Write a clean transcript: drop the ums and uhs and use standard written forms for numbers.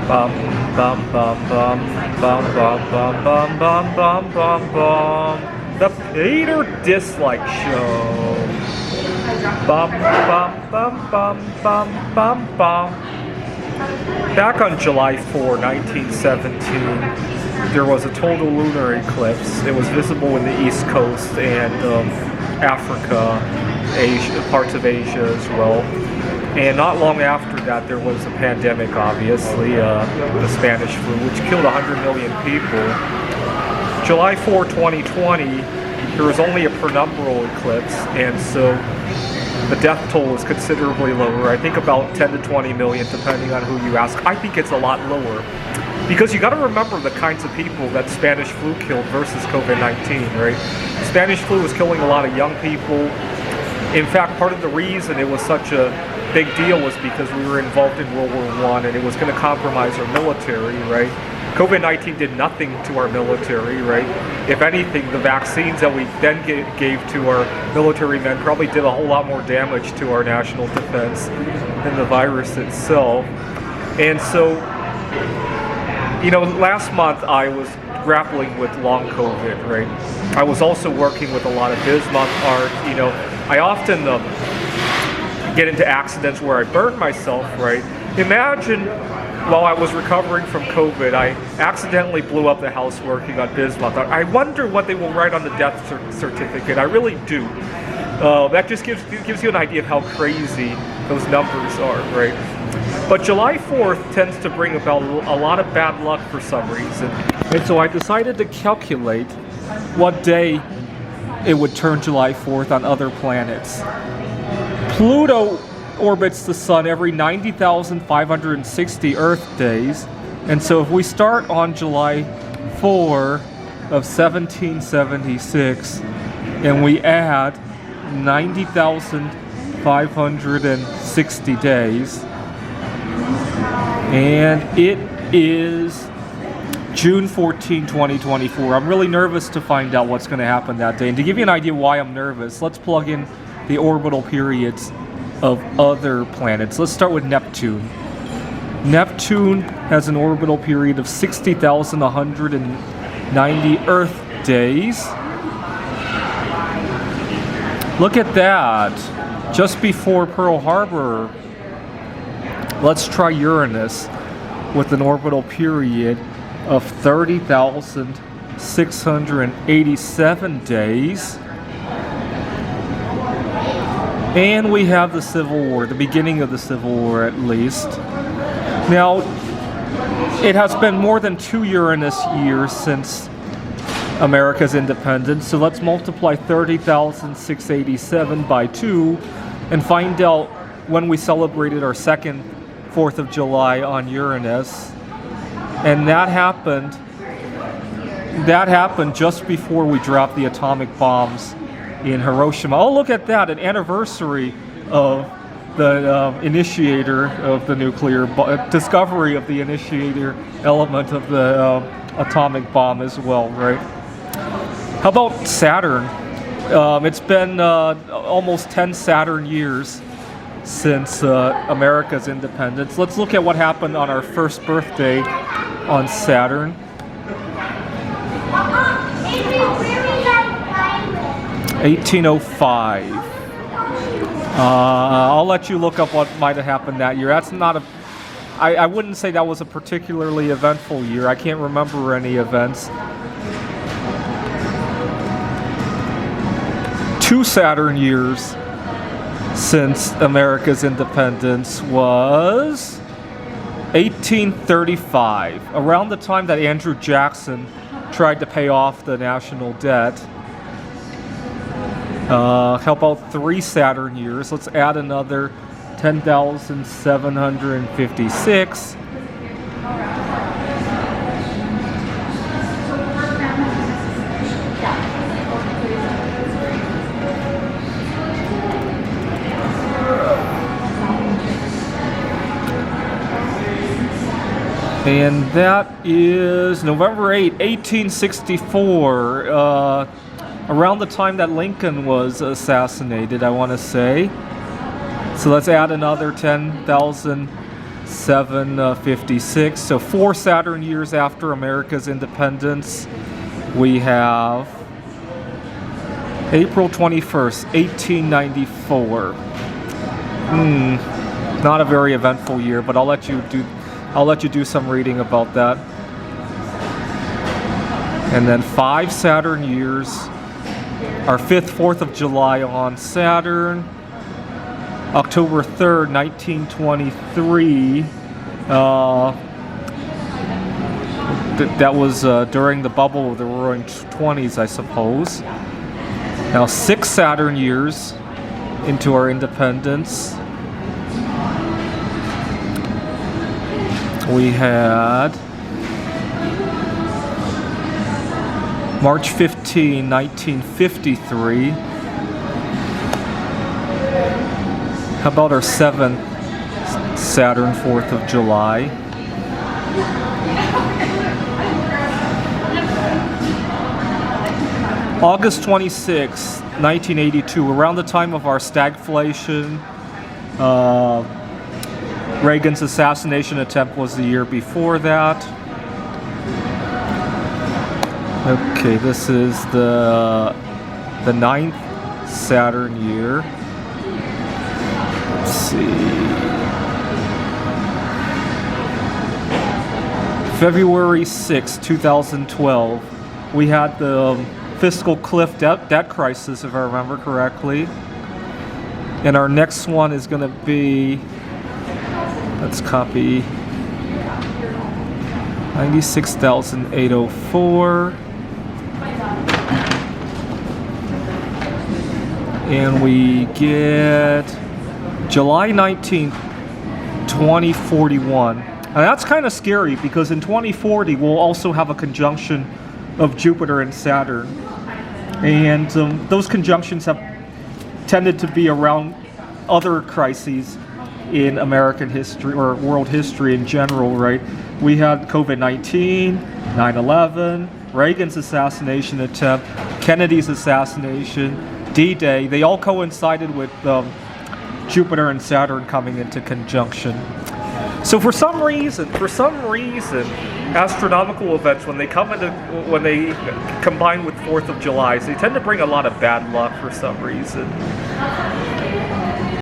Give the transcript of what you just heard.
Bum bum bum bum bum bum bum bum bum bum bum bum. The Peter Dislike Show. Bum bum bum bum bum bum bum. Back on July 4, 1917, there was a total lunar eclipse. It was visible in the East Coast and Africa, Asia, parts of Asia as well. And not long after that, there was a pandemic, obviously, the Spanish flu, which killed 100 million people. July 4, 2020, there was only a penumbral eclipse, and so the death toll was considerably lower. I think about 10 to 20 million, depending on who you ask. I think it's a lot lower. Because you got to remember the kinds of people that Spanish flu killed versus COVID-19, right? Spanish flu was killing a lot of young people. In fact, part of the reason it was such a big deal was because we were involved in World War I and it was going to compromise our military, right? COVID-19 did nothing to our military, right? If anything, the vaccines that we then gave to our military men probably did a whole lot more damage to our national defense than the virus itself. And so, you know, last month I was grappling with long COVID, right? I was also working with a lot of Bismuth art. You know, I often get into accidents where I burn myself, right? Imagine while I was recovering from COVID, I accidentally blew up the house working on Bismuth art. I wonder what they will write on the death certificate. I really do. That just gives you an idea of how crazy those numbers are, right? But July 4th tends to bring about a lot of bad luck for some reason. And so I decided to calculate what day it would turn July 4th on other planets. Pluto orbits the sun every 90,560 Earth days. And so if we start on July 4 of 1776 and we add 90,560 days, and it is June 14, 2024. I'm really nervous to find out what's going to happen that day. And to give you an idea why I'm nervous, let's plug in the orbital periods of other planets. Let's start with Neptune. Neptune has an orbital period of 60,190 Earth days. Look at that. Just before Pearl Harbor. Let's try Uranus with an orbital period of 30,687 days. And we have the Civil War, the beginning of the Civil War at least. Now, it has been more than 2 Uranus years since America's independence, so let's multiply 30,687 by 2 and find out when we celebrated our second 4th of July on Uranus. And that happened just before we dropped the atomic bombs in Hiroshima. Oh, look at that, an anniversary of the initiator of the nuclear discovery of the initiator element of the atomic bomb as well, right? How about Saturn? It's been almost 10 Saturn years since America's independence. Let's look at what happened on our first birthday on Saturn. 1805. I'll let you look up what might have happened that year. That's not I wouldn't say that was a particularly eventful year. I can't remember any events. 2 Saturn years since America's independence was 1835, around the time that Andrew Jackson tried to pay off the national debt. How about 3 Saturn years? Let's add another 10,756. And that is November 8, 1864, around the time that Lincoln was assassinated, I want to say. So let's add another 10,000 756. So 4 Saturn years after America's independence, we have April 21st, 1894. Not a very eventful year, but I'll let you do some reading about that. And then 5 Saturn years, our 5th, 4th of July on Saturn, October 3rd, 1923. That was during the bubble of the Roaring '20s, I suppose. Now 6 Saturn years into our independence, we had March 15, 1953. How about our 7th Saturn, 4th of July? August 26, 1982, around the time of our stagflation. Reagan's assassination attempt was the year before that. Okay, this is the 9th Saturn year. Let's see. February 6, 2012. We had the fiscal cliff debt crisis, if I remember correctly. And our next one is going to be, let's copy, 96,804. And we get July 19th, 2041. And that's kind of scary because in 2040 we'll also have a conjunction of Jupiter and Saturn. And those conjunctions have tended to be around other crises in American history or world history in general, right? We had COVID-19, 9/11, Reagan's assassination attempt, Kennedy's assassination, D-Day. They all coincided with Jupiter and Saturn coming into conjunction. So for some reason, astronomical events when they combine with 4th of July, they tend to bring a lot of bad luck for some reason.